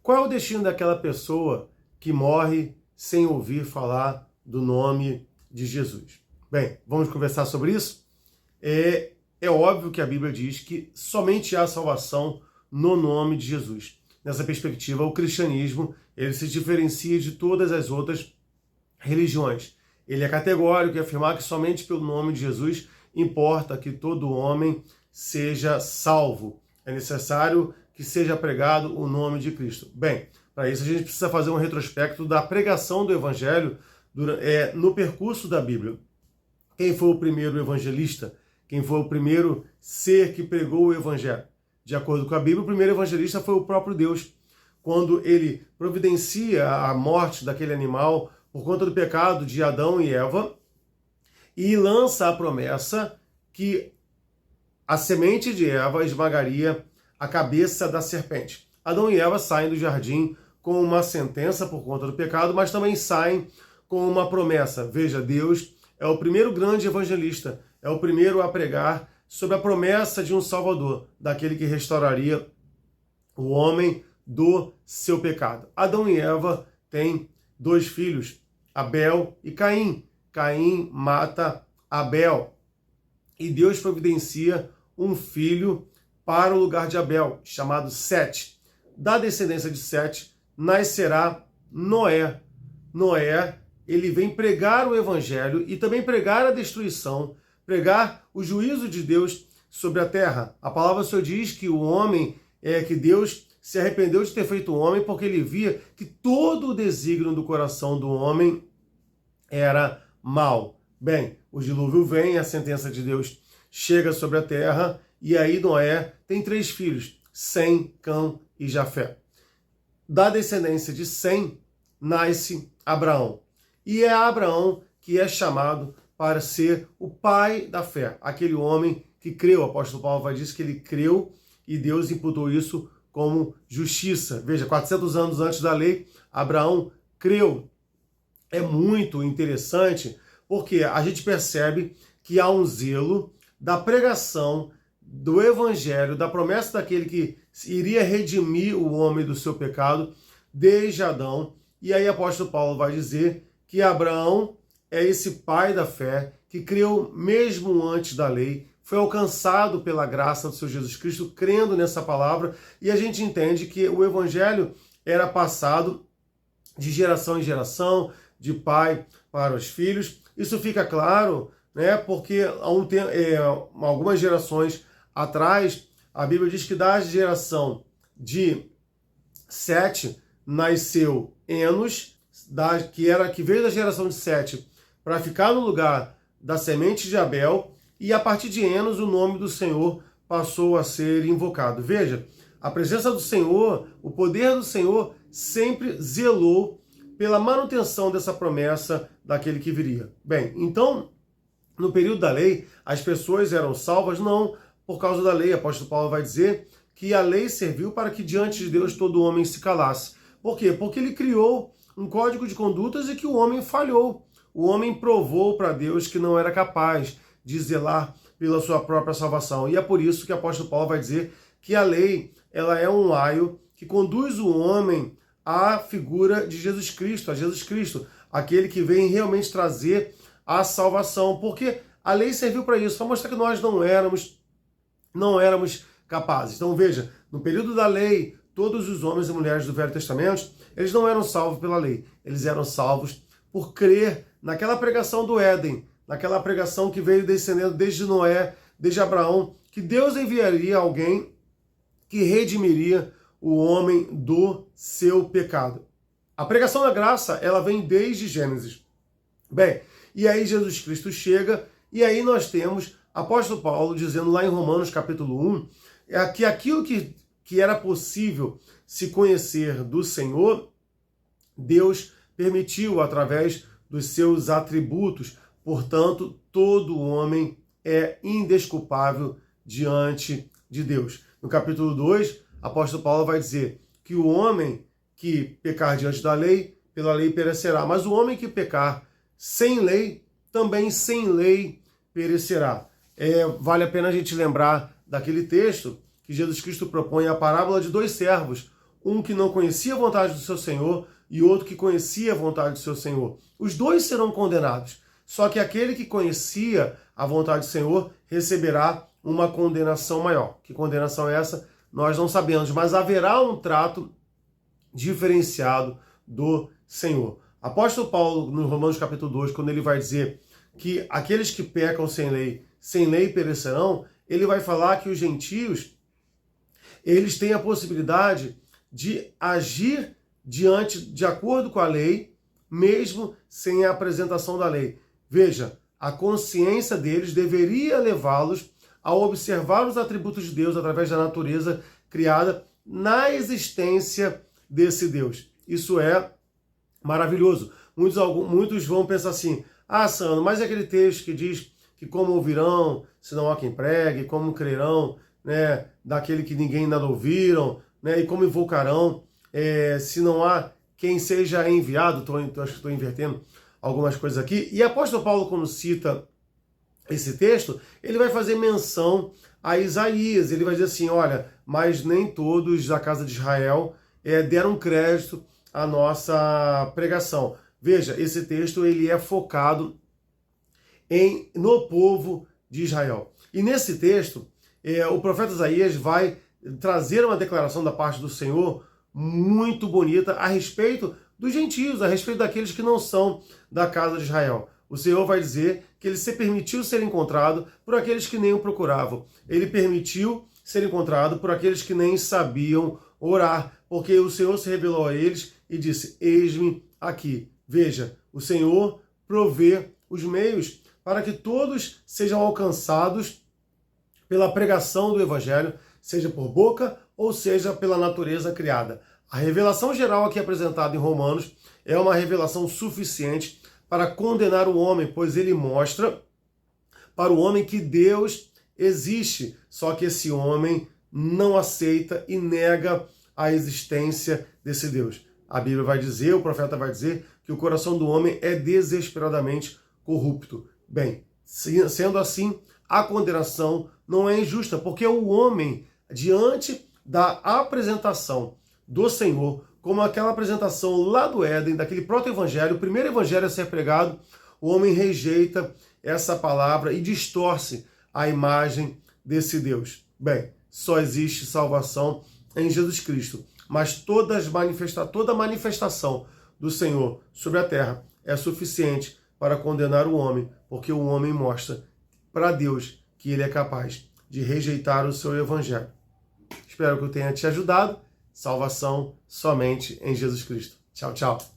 Qual é o destino daquela pessoa que morre sem ouvir falar do nome de Jesus? Bem, vamos conversar sobre isso? É óbvio que a Bíblia diz que somente há salvação no nome de Jesus. Nessa perspectiva, o cristianismo ele se diferencia de todas as outras religiões. Ele é categórico em afirmar que somente pelo nome de Jesus importa que todo homem seja salvo. É necessário que seja pregado o nome de Cristo. Bem, para isso a gente precisa fazer um retrospecto da pregação do Evangelho no percurso da Bíblia. Quem foi o primeiro evangelista? Quem foi o primeiro ser que pregou o Evangelho? De acordo com a Bíblia, o primeiro evangelista foi o próprio Deus. Quando ele providencia a morte daquele animal por conta do pecado de Adão e Eva e lança a promessa que a semente de Eva esmagaria a cabeça da serpente. Adão e Eva saem do jardim com uma sentença por conta do pecado, mas também saem com uma promessa. Veja, Deus é o primeiro grande evangelista, é o primeiro a pregar sobre a promessa de um Salvador, daquele que restauraria o homem do seu pecado. Adão e Eva têm 2 filhos, Abel e Caim. Caim mata Abel e Deus providencia um filho para o lugar de Abel, chamado Sete. Da descendência de Sete nascerá Noé. Noé, ele vem pregar o evangelho e também pregar a destruição, pregar o juízo de Deus sobre a terra. A palavra só diz que o homem, que Deus se arrependeu de ter feito o homem porque ele via que todo o desígnio do coração do homem era mau. Bem, o dilúvio vem, a sentença de Deus chega sobre a terra e aí Noé tem 3 filhos, Sem, Cã e Jafé. Da descendência de Sem nasce Abraão. E é Abraão que é chamado para ser o pai da fé, aquele homem que creu. O apóstolo Paulo vai dizer que ele creu e Deus imputou isso como justiça. Veja, 400 anos antes da lei, Abraão creu. É muito interessante porque a gente percebe que há um zelo da pregação do evangelho, da promessa daquele que iria redimir o homem do seu pecado desde Adão. E aí o apóstolo Paulo vai dizer que Abraão é esse pai da fé que creu mesmo antes da lei, foi alcançado pela graça do seu Jesus Cristo, crendo nessa palavra, e a gente entende que o evangelho era passado de geração em geração, de pai para os filhos. Isso fica claro, né, porque algumas gerações atrás, a Bíblia diz que da geração de Sete nasceu Enos, que veio da geração de Sete para ficar no lugar da semente de Abel, e a partir de Enos o nome do Senhor passou a ser invocado. Veja, a presença do Senhor, o poder do Senhor sempre zelou pela manutenção dessa promessa daquele que viria. Bem, então, no período da lei, as pessoas eram salvas não por causa da lei. O apóstolo Paulo vai dizer que a lei serviu para que diante de Deus todo homem se calasse. Por quê? Porque ele criou um código de condutas e que o homem falhou. O homem provou para Deus que não era capaz de zelar pela sua própria salvação. E é por isso que o apóstolo Paulo vai dizer que a lei ela é um aio que conduz o homem à figura de Jesus Cristo, a Jesus Cristo, aquele que vem realmente trazer a salvação. Porque a lei serviu para isso, para mostrar que nós não éramos capazes. Então veja, no período da lei, todos os homens e mulheres do Velho Testamento, eles não eram salvos pela lei, eles eram salvos por crer naquela pregação do Éden, naquela pregação que veio descendendo desde Noé, desde Abraão, que Deus enviaria alguém que redimiria o homem do seu pecado. A pregação da graça, ela vem desde Gênesis. Bem, e aí Jesus Cristo chega, e aí nós temos apóstolo Paulo dizendo lá em Romanos capítulo 1, que aquilo que era possível se conhecer do Senhor, Deus permitiu através dos seus atributos. Portanto, todo homem é indesculpável diante de Deus. No capítulo 2, apóstolo Paulo vai dizer que o homem que pecar diante da lei, pela lei perecerá. Mas o homem que pecar sem lei, também sem lei perecerá. Vale a pena a gente lembrar daquele texto que Jesus Cristo propõe a parábola de 2 servos. um que não conhecia a vontade do seu Senhor e outro que conhecia a vontade do seu Senhor. Os dois serão condenados. Só que aquele que conhecia a vontade do Senhor receberá uma condenação maior. Que condenação é essa? Nós não sabemos, mas haverá um trato diferenciado do Senhor. Apóstolo Paulo, no Romanos capítulo 2, quando ele vai dizer que aqueles que pecam sem lei perecerão, ele vai falar que os gentios, eles têm a possibilidade de agir de acordo com a lei, mesmo sem a apresentação da lei. Veja, a consciência deles deveria levá-los a observar os atributos de Deus através da natureza criada na existência desse Deus. Isso é maravilhoso. Muitos vão pensar assim, Sandro, mas é aquele texto que diz que como ouvirão, se não há quem pregue, como crerão, né, daquele que ninguém nada ouviram, né, e como invocarão, se não há quem seja enviado. Acho que estou invertendo algumas coisas aqui. E apóstolo Paulo, quando cita esse texto, ele vai fazer menção a Isaías. Ele vai dizer assim, olha, mas nem todos da casa de Israel deram crédito à nossa pregação. Veja, esse texto ele é focado no povo de Israel. E nesse texto, o profeta Isaías vai trazer uma declaração da parte do Senhor muito bonita a respeito dos gentios, a respeito daqueles que não são da casa de Israel. O Senhor vai dizer que ele se permitiu ser encontrado por aqueles que nem o procuravam. Ele permitiu ser encontrado por aqueles que nem sabiam orar, porque o Senhor se revelou a eles e disse, eis-me aqui. Veja, o Senhor provê os meios para que todos sejam alcançados pela pregação do Evangelho, seja por boca ou seja pela natureza criada. A revelação geral aqui apresentada em Romanos é uma revelação suficiente para condenar o homem, pois ele mostra para o homem que Deus existe, só que esse homem não aceita e nega a existência desse Deus. A Bíblia vai dizer, o profeta vai dizer, que o coração do homem é desesperadamente corrupto. Bem, sendo assim, a condenação não é injusta, porque o homem, diante da apresentação do Senhor, como aquela apresentação lá do Éden, daquele proto-evangelho, o primeiro evangelho a ser pregado, o homem rejeita essa palavra e distorce a imagem desse Deus. Bem, só existe salvação em Jesus Cristo, mas toda manifestação do Senhor sobre a terra é suficiente para condenar o homem, porque o homem mostra para Deus que ele é capaz de rejeitar o seu evangelho. Espero que eu tenha te ajudado. Salvação somente em Jesus Cristo. Tchau, tchau.